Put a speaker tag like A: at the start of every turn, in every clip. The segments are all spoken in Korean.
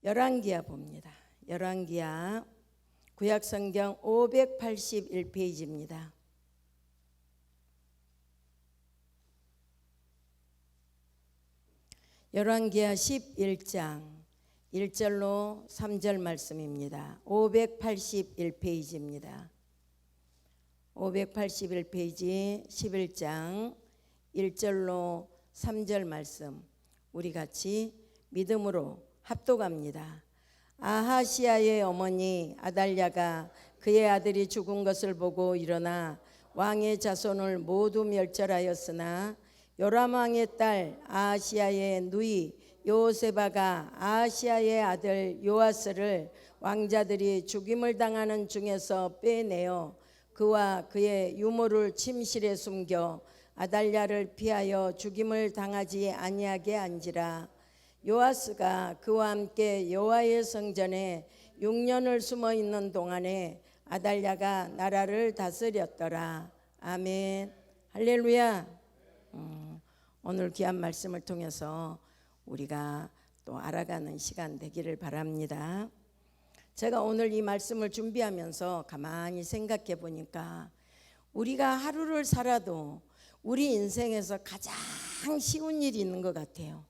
A: 열왕기하 봅니다. 열왕기하 구약성경 581페이지입니다. 열왕기하 11장 1절로 3절 말씀입니다. 581페이지입니다. 581페이지 11장 1절로 3절 말씀 우리 같이 믿음으로 합독합니다. 아하시아의 어머니 아달랴가 그의 아들이 죽은 것을 보고 일어나 왕의 자손을 모두 멸절하였으나 요람 왕의 딸 아하시아의 누이 요세바가 아하시아의 아들 요아스를 왕자들이 죽임을 당하는 중에서 빼내어 그와 그의 유모를 침실에 숨겨 아달랴를 피하여 죽임을 당하지 아니하게 한지라. 요아스가 그와 함께 여호와의 성전에 6년을 숨어 있는 동안에 아달랴가 나라를 다스렸더라. 아멘. 할렐루야. 오늘 귀한 말씀을 통해서 우리가 또 알아가는 시간 되기를 바랍니다. 제가 오늘 이 말씀을 준비하면서 가만히 생각해 보니까 우리가 하루를 살아도 우리 인생에서 가장 쉬운 일이 있는 것 같아요.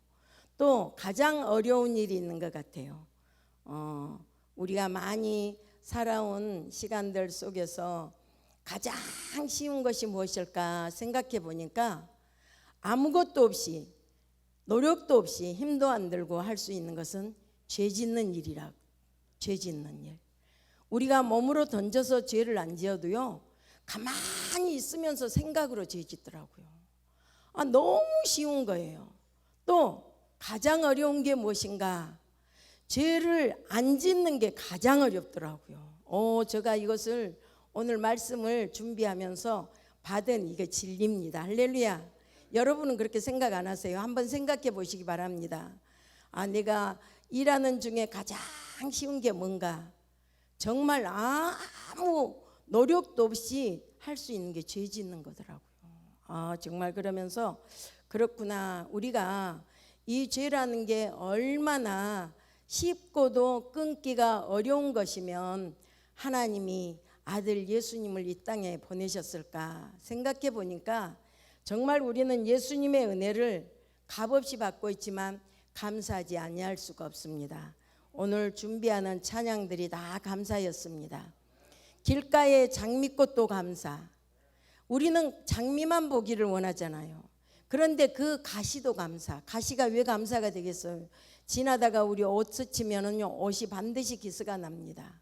A: 또 가장 어려운 일이 있는 것 같아요. 우리가 많이 살아온 시간들 속에서 가장 쉬운 것이 무엇일까 생각해 보니까 아무것도 없이 노력도 없이 힘도 안 들고 할 수 있는 것은 죄 짓는 일이라. 죄 짓는 일. 우리가 몸으로 던져서 죄를 안 지어도요 가만히 있으면서 생각으로 죄 짓더라고요. 너무 쉬운 거예요. 또 가장 어려운 게 무엇인가? 죄를 안 짓는 게 가장 어렵더라고요. 제가 이것을 오늘 말씀을 준비하면서 받은 이게 진리입니다. 할렐루야. 여러분은 그렇게 생각 안 하세요? 한번 생각해 보시기 바랍니다. 내가 일하는 중에 가장 쉬운 게 뭔가? 정말 아무 노력도 없이 할 수 있는 게 죄 짓는 거더라고요. 정말 그러면서 그렇구나. 우리가 이 죄라는 게 얼마나 쉽고도 끊기가 어려운 것이면 하나님이 아들 예수님을 이 땅에 보내셨을까 생각해 보니까 정말 우리는 예수님의 은혜를 값없이 받고 있지만 감사하지 아니할 수가 없습니다. 오늘 준비하는 찬양들이 다 감사였습니다. 길가의 장미꽃도 감사. 우리는 장미만 보기를 원하잖아요. 그런데 그 가시도 감사. 가시가 왜 감사가 되겠어요? 지나다가 우리 옷 스치면은요 옷이 반드시 기스가 납니다.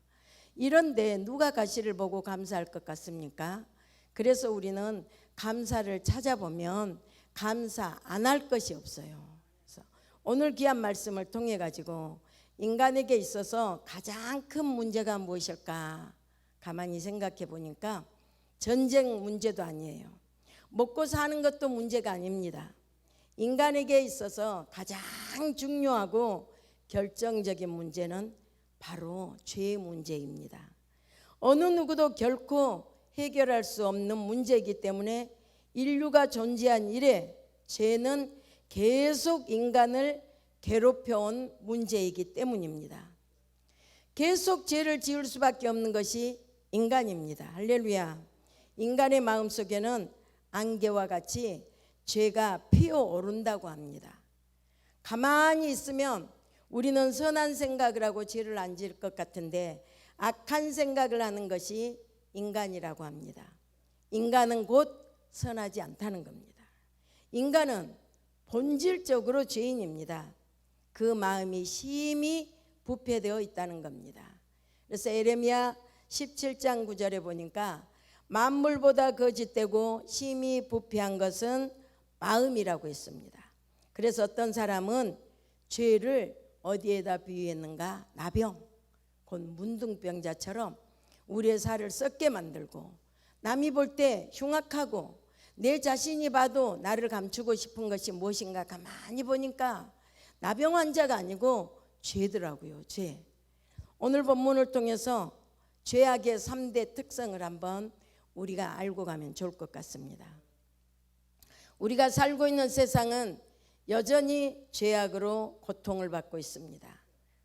A: 이런데 누가 가시를 보고 감사할 것 같습니까? 그래서 우리는 감사를 찾아보면 감사 안 할 것이 없어요. 그래서 오늘 귀한 말씀을 통해 가지고 인간에게 있어서 가장 큰 문제가 무엇일까? 가만히 생각해 보니까 전쟁 문제도 아니에요. 먹고 사는 것도 문제가 아닙니다. 인간에게 있어서 가장 중요하고 결정적인 문제는 바로 죄의 문제입니다. 어느 누구도 결코 해결할 수 없는 문제이기 때문에 인류가 존재한 이래 죄는 계속 인간을 괴롭혀온 문제이기 때문입니다. 계속 죄를 지을 수밖에 없는 것이 인간입니다. 할렐루야. 인간의 마음속에는 안개와 같이 죄가 피어오른다고 합니다. 가만히 있으면 우리는 선한 생각을 하고 죄를 안 지을 것 같은데 악한 생각을 하는 것이 인간이라고 합니다. 인간은 곧 선하지 않다는 겁니다. 인간은 본질적으로 죄인입니다. 그 마음이 심히 부패되어 있다는 겁니다. 그래서 에레미야 17장 9절에 보니까 만물보다 거짓되고 심히 부패한 것은 마음이라고 했습니다. 그래서 어떤 사람은 죄를 어디에다 비유했는가? 나병, 곧 문둥병자처럼 우리의 살을 썩게 만들고 남이 볼 때 흉악하고 내 자신이 봐도 나를 감추고 싶은 것이 무엇인가 가만히 보니까 나병 환자가 아니고 죄더라고요. 죄. 오늘 본문을 통해서 죄악의 3대 특성을 한번 우리가 알고 가면 좋을 것 같습니다. 우리가 살고 있는 세상은 여전히 죄악으로 고통을 받고 있습니다.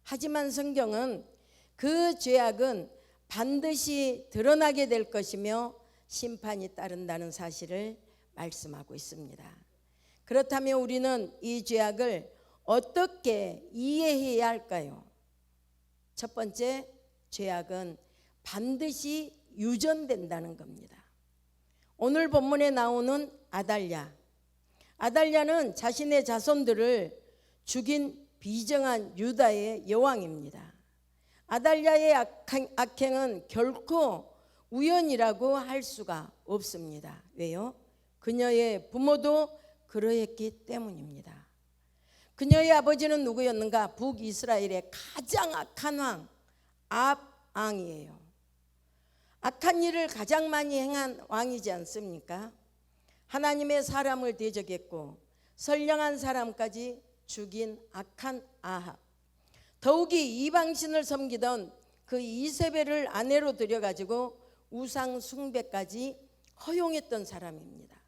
A: 하지만 성경은 그 죄악은 반드시 드러나게 될 것이며 심판이 따른다는 사실을 말씀하고 있습니다. 그렇다면 우리는 이 죄악을 어떻게 이해해야 할까요? 첫 번째, 죄악은 반드시 유전된다는 겁니다. 오늘 본문에 나오는 아달랴는 자신의 자손들을 죽인 비정한 유다의 여왕입니다. 아달랴의 악행은 결코 우연이라고 할 수가 없습니다. 왜요? 그녀의 부모도 그러했기 때문입니다. 그녀의 아버지는 누구였는가? 북이스라엘의 가장 악한 왕 압왕이에요. 악한 일을 가장 많이 행한 왕이지 않습니까? 하나님의 사람을 대적했고 선량한 사람까지 죽인 악한 아합, 더욱이 이방신을 섬기던 그 이세벨을 아내로 들여가지고 우상 숭배까지 허용했던 사람입니다.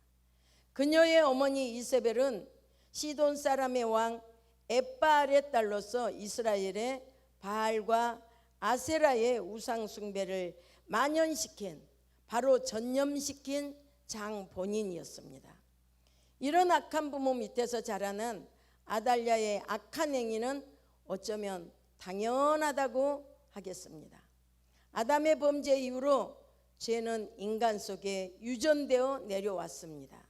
A: 그녀의 어머니 이세벨은 시돈 사람의 왕 엣바알의 딸로서 이스라엘의 바알과 아세라의 우상 숭배를 만연시킨, 바로 전념시킨 장본인이었습니다. 이런 악한 부모 밑에서 자라난 아달랴의 악한 행위는 어쩌면 당연하다고 하겠습니다. 아담의 범죄 이후로 죄는 인간 속에 유전되어 내려왔습니다.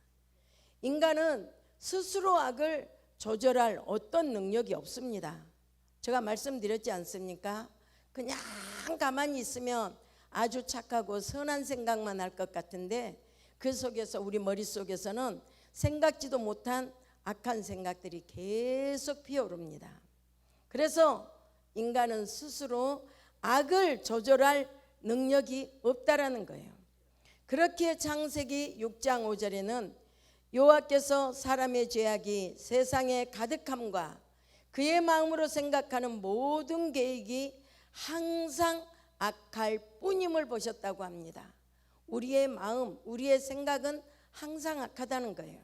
A: 인간은 스스로 악을 조절할 어떤 능력이 없습니다. 제가 말씀드렸지 않습니까? 그냥 가만히 있으면 아주 착하고 선한 생각만 할 것 같은데 그 속에서, 우리 머릿속에서는 생각지도 못한 악한 생각들이 계속 피어오릅니다. 그래서 인간은 스스로 악을 조절할 능력이 없다라는 거예요. 그렇게 창세기 6장 5절에는 여호와께서 사람의 죄악이 세상에 가득함과 그의 마음으로 생각하는 모든 계획이 항상 악할 뿐임을 보셨다고 합니다. 우리의 마음, 우리의 생각은 항상 악하다는 거예요.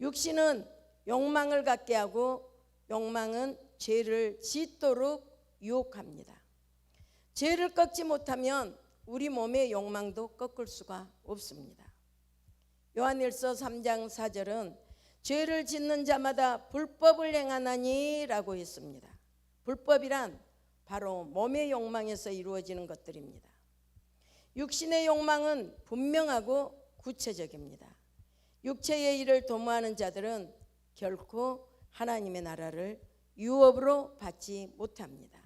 A: 육신은 욕망을 갖게 하고 욕망은 죄를 짓도록 유혹합니다. 죄를 꺾지 못하면 우리 몸의 욕망도 꺾을 수가 없습니다. 요한일서 3장 4절은 죄를 짓는 자마다 불법을 행하나니 라고 했습니다. 불법이란 바로 몸의 욕망에서 이루어지는 것들입니다. 육신의 욕망은 분명하고 구체적입니다. 육체의 일을 도모하는 자들은 결코 하나님의 나라를 유업으로 받지 못합니다.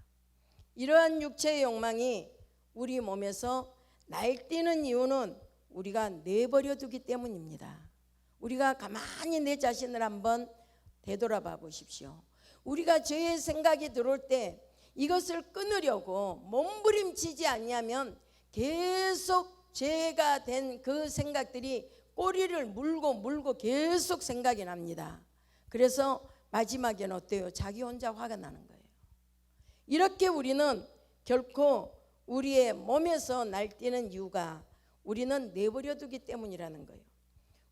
A: 이러한 육체의 욕망이 우리 몸에서 날뛰는 이유는 우리가 내버려 두기 때문입니다. 우리가 가만히 내 자신을 한번 되돌아봐 보십시오. 우리가 죄의 생각이 들어올 때 이것을 끊으려고 몸부림치지 않냐면 계속 죄가 된 그 생각들이 꼬리를 물고 계속 생각이 납니다. 그래서 마지막에는 어때요? 자기 혼자 화가 나는 거예요. 이렇게 우리는 결코 우리의 몸에서 날뛰는 이유가 우리는 내버려 두기 때문이라는 거예요.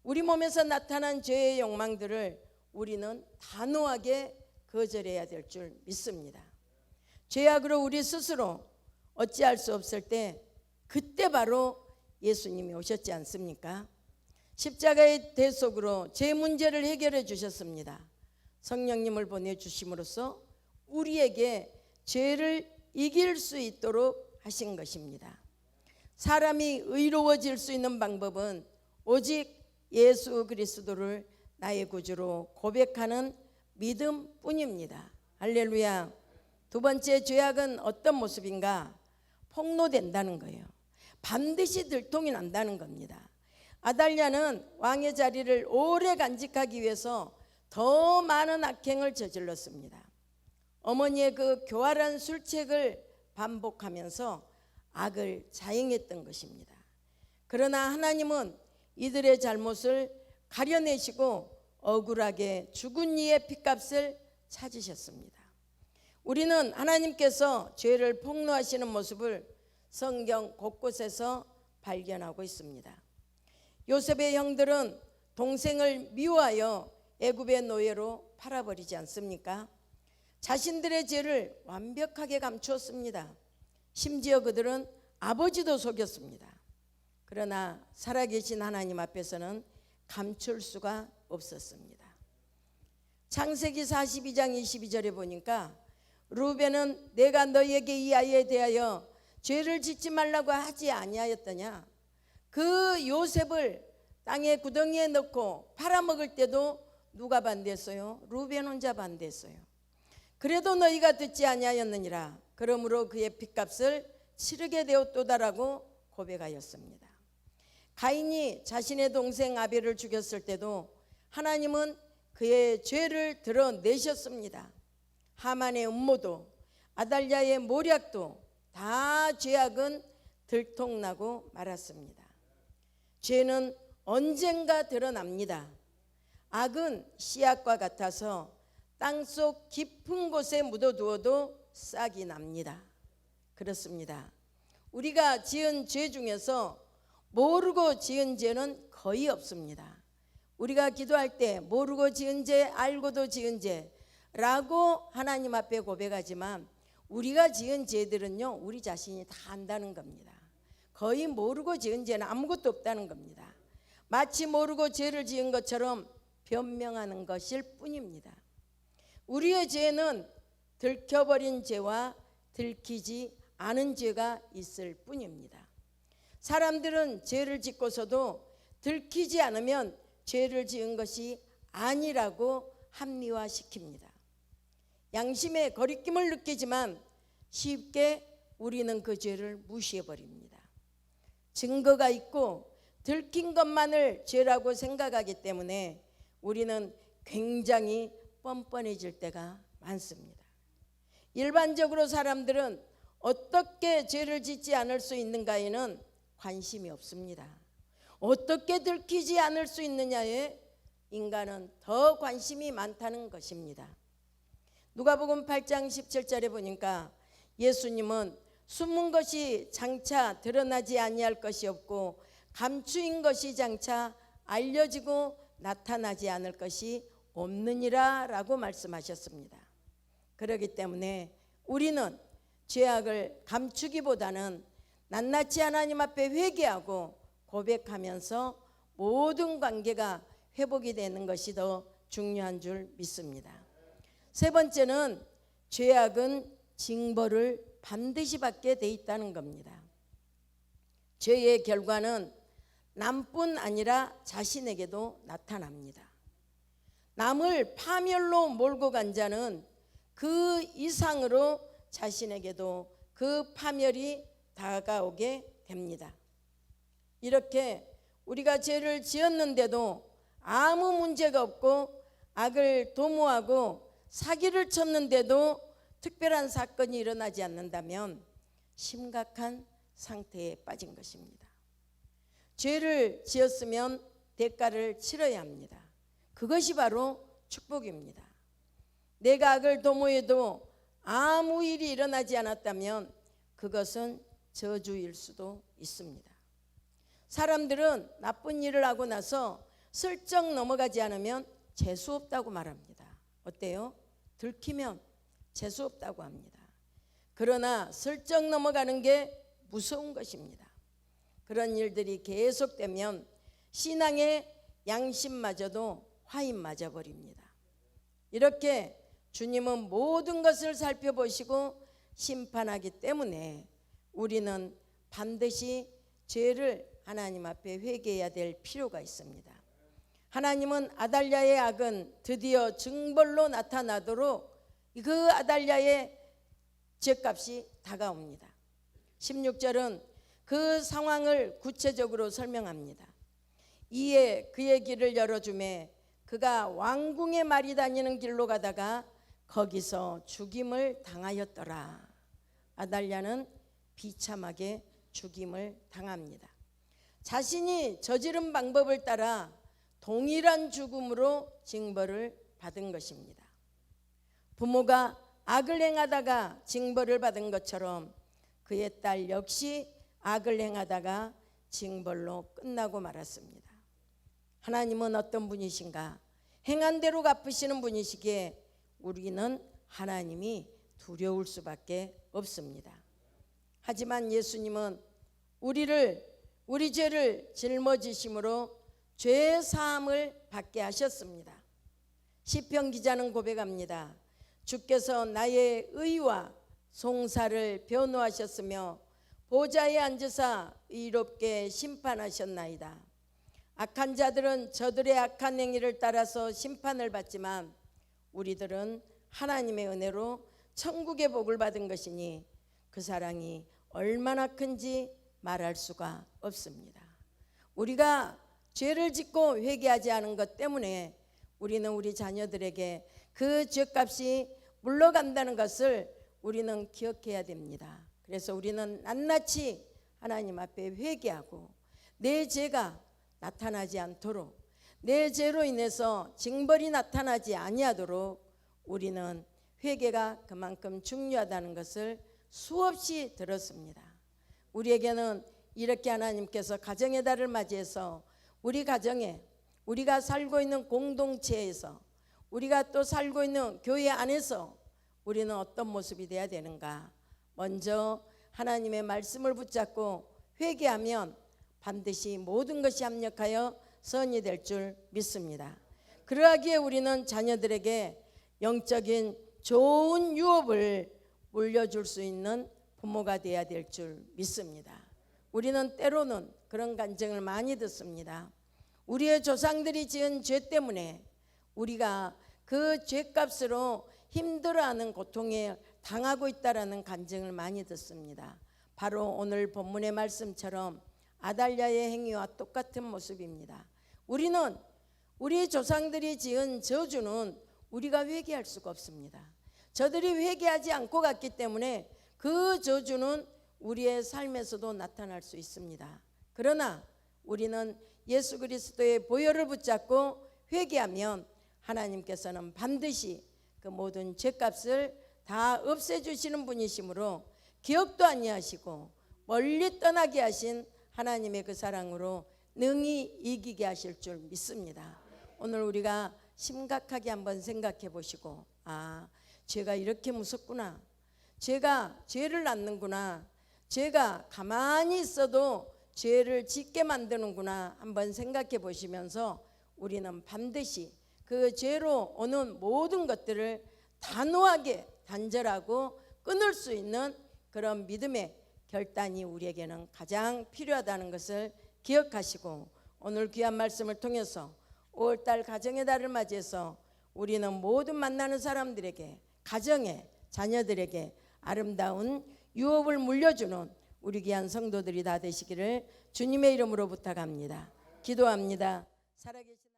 A: 우리 몸에서 나타난 죄의 욕망들을 우리는 단호하게 거절해야 될 줄 믿습니다. 죄악으로 우리 스스로 어찌할 수 없을 때 그때 바로 예수님이 오셨지 않습니까? 십자가의 대속으로 죄 문제를 해결해 주셨습니다. 성령님을 보내주심으로써 우리에게 죄를 이길 수 있도록 하신 것입니다. 사람이 의로워질 수 있는 방법은 오직 예수 그리스도를 나의 구주로 고백하는 믿음뿐입니다. 할렐루야. 두 번째, 죄악은 어떤 모습인가? 폭로된다는 거예요. 반드시 들통이 난다는 겁니다. 아달랴는 왕의 자리를 오래 간직하기 위해서 더 많은 악행을 저질렀습니다. 어머니의 그 교활한 술책을 반복하면서 악을 자행했던 것입니다. 그러나 하나님은 이들의 잘못을 가려내시고 억울하게 죽은 이의 핏값을 찾으셨습니다. 우리는 하나님께서 죄를 폭로하시는 모습을 성경 곳곳에서 발견하고 있습니다. 요셉의 형들은 동생을 미워하여 애굽의 노예로 팔아버리지 않습니까? 자신들의 죄를 완벽하게 감추었습니다. 심지어 그들은 아버지도 속였습니다. 그러나 살아계신 하나님 앞에서는 감출 수가 없었습니다. 창세기 42장 22절에 보니까 루벤은 내가 너희에게 이 아이에 대하여 죄를 짓지 말라고 하지 아니하였더냐. 그 요셉을 땅의 구덩이에 넣고 팔아먹을 때도 누가 반대했어요? 루벤 혼자 반대했어요. 그래도 너희가 듣지 아니하였느니라. 그러므로 그의 핏값을 치르게 되었도다라고 고백하였습니다. 가인이 자신의 동생 아벨을 죽였을 때도 하나님은 그의 죄를 드러내셨습니다. 하만의 음모도 아달랴의 모략도 다 죄악은 들통나고 말았습니다. 죄는 언젠가 드러납니다. 악은 씨앗과 같아서 땅속 깊은 곳에 묻어두어도 싹이 납니다. 그렇습니다. 우리가 지은 죄 중에서 모르고 지은 죄는 거의 없습니다. 우리가 기도할 때 모르고 지은 죄, 알고도 지은 죄라고 하나님 앞에 고백하지만 우리가 지은 죄들은요, 우리 자신이 다 안다는 겁니다. 거의 모르고 지은 죄는 아무것도 없다는 겁니다. 마치 모르고 죄를 지은 것처럼 변명하는 것일 뿐입니다. 우리의 죄는 들켜버린 죄와 들키지 않은 죄가 있을 뿐입니다. 사람들은 죄를 짓고서도 들키지 않으면 죄를 지은 것이 아니라고 합리화시킵니다. 양심의 거리낌을 느끼지만 쉽게 우리는 그 죄를 무시해버립니다. 증거가 있고 들킨 것만을 죄라고 생각하기 때문에 우리는 굉장히 뻔뻔해질 때가 많습니다. 일반적으로 사람들은 어떻게 죄를 짓지 않을 수 있는가에는 관심이 없습니다. 어떻게 들키지 않을 수 있느냐에 인간은 더 관심이 많다는 것입니다. 누가복음 8장 17절에 보니까 예수님은 숨은 것이 장차 드러나지 아니할 것이 없고 감추인 것이 장차 알려지고 나타나지 않을 것이 없느니라 라고 말씀하셨습니다. 그렇기 때문에 우리는 죄악을 감추기보다는 낱낱이 하나님 앞에 회개하고 고백하면서 모든 관계가 회복이 되는 것이 더 중요한 줄 믿습니다. 세 번째는 죄악은 징벌을 반드시 받게 돼 있다는 겁니다. 죄의 결과는 남뿐 아니라 자신에게도 나타납니다. 남을 파멸로 몰고 간 자는 그 이상으로 자신에게도 그 파멸이 다가오게 됩니다. 이렇게 우리가 죄를 지었는데도 아무 문제가 없고 악을 도모하고 사기를 쳤는데도 특별한 사건이 일어나지 않는다면 심각한 상태에 빠진 것입니다. 죄를 지었으면 대가를 치러야 합니다. 그것이 바로 축복입니다. 내가 악을 도모해도 아무 일이 일어나지 않았다면 그것은 저주일 수도 있습니다. 사람들은 나쁜 일을 하고 나서 슬쩍 넘어가지 않으면 재수 없다고 말합니다. 어때요? 들키면 재수 없다고 합니다. 그러나 슬쩍 넘어가는 게 무서운 것입니다. 그런 일들이 계속되면 신앙의 양심마저도 화인 맞아 버립니다. 이렇게 주님은 모든 것을 살펴보시고 심판하기 때문에 우리는 반드시 죄를 하나님 앞에 회개해야 될 필요가 있습니다. 하나님은 아달랴의 악은 드디어 증벌로 나타나도록 그 아달랴의 죄값이 다가옵니다. 16절은 그 상황을 구체적으로 설명합니다. 이에 그의 길을 열어주매 그가 왕궁의 말이 다니는 길로 가다가 거기서 죽임을 당하였더라. 아달랴는 비참하게 죽임을 당합니다. 자신이 저지른 방법을 따라 동일한 죽음으로 징벌을 받은 것입니다. 부모가 악을 행하다가 징벌을 받은 것처럼 그의 딸 역시 악을 행하다가 징벌로 끝나고 말았습니다. 하나님은 어떤 분이신가? 행한 대로 갚으시는 분이시기에 우리는 하나님이 두려울 수밖에 없습니다. 하지만 예수님은 우리 죄를 짊어지심으로 죄 사함을 받게 하셨습니다. 시편 기자는 고백합니다. 주께서 나의 의와 송사를 변호하셨으며 보좌에 앉으사 의롭게 심판하셨나이다. 악한 자들은 저들의 악한 행위를 따라서 심판을 받지만 우리들은 하나님의 은혜로 천국의 복을 받은 것이니 그 사랑이 얼마나 큰지 말할 수가 없습니다. 우리가 죄를 짓고 회개하지 않은 것 때문에 우리는 우리 자녀들에게 그 죄값이 물러간다는 것을 우리는 기억해야 됩니다. 그래서 우리는 낱낱이 하나님 앞에 회개하고 내 죄가 나타나지 않도록, 내 죄로 인해서 징벌이 나타나지 아니하도록 우리는 회개가 그만큼 중요하다는 것을 수없이 들었습니다. 우리에게는 이렇게 하나님께서 가정의 달을 맞이해서 우리 가정에, 우리가 살고 있는 공동체에서, 우리가 또 살고 있는 교회 안에서 우리는 어떤 모습이 되어야 되는가? 먼저 하나님의 말씀을 붙잡고 회개하면 반드시 모든 것이 합력하여 선이 될 줄 믿습니다. 그러하기에 우리는 자녀들에게 영적인 좋은 유업을 물려줄 수 있는 부모가 되어야 될 줄 믿습니다. 우리는 때로는 그런 간증을 많이 듣습니다. 우리의 조상들이 지은 죄 때문에 우리가 그 죄값으로 힘들어하는 고통에 당하고 있다라는 간증을 많이 듣습니다. 바로 오늘 본문의 말씀처럼 아달랴의 행위와 똑같은 모습입니다. 우리는 우리 조상들이 지은 저주는 우리가 회개할 수가 없습니다. 저들이 회개하지 않고 갔기 때문에 그 저주는 우리의 삶에서도 나타날 수 있습니다. 그러나 우리는 예수 그리스도의 보혈을 붙잡고 회개하면 하나님께서는 반드시 그 모든 죄값을 다 없애주시는 분이시므로 기억도 아니하시고 멀리 떠나게 하신 하나님의 그 사랑으로 능히 이기게 하실 줄 믿습니다. 오늘 우리가 심각하게 한번 생각해 보시고, 죄가 이렇게 무섭구나, 죄가 죄를 낳는구나, 죄가 가만히 있어도 죄를 짓게 만드는구나 한번 생각해 보시면서 우리는 반드시 그 죄로 오는 모든 것들을 단호하게 단절하고 끊을 수 있는 그런 믿음의 결단이 우리에게는 가장 필요하다는 것을 기억하시고, 오늘 귀한 말씀을 통해서 5월달 가정의 달을 맞이해서 우리는 모든 만나는 사람들에게, 가정에, 자녀들에게 아름다운 유업을 물려주는 우리 귀한 성도들이 다 되시기를 주님의 이름으로 부탁합니다. 기도합니다. 살아계신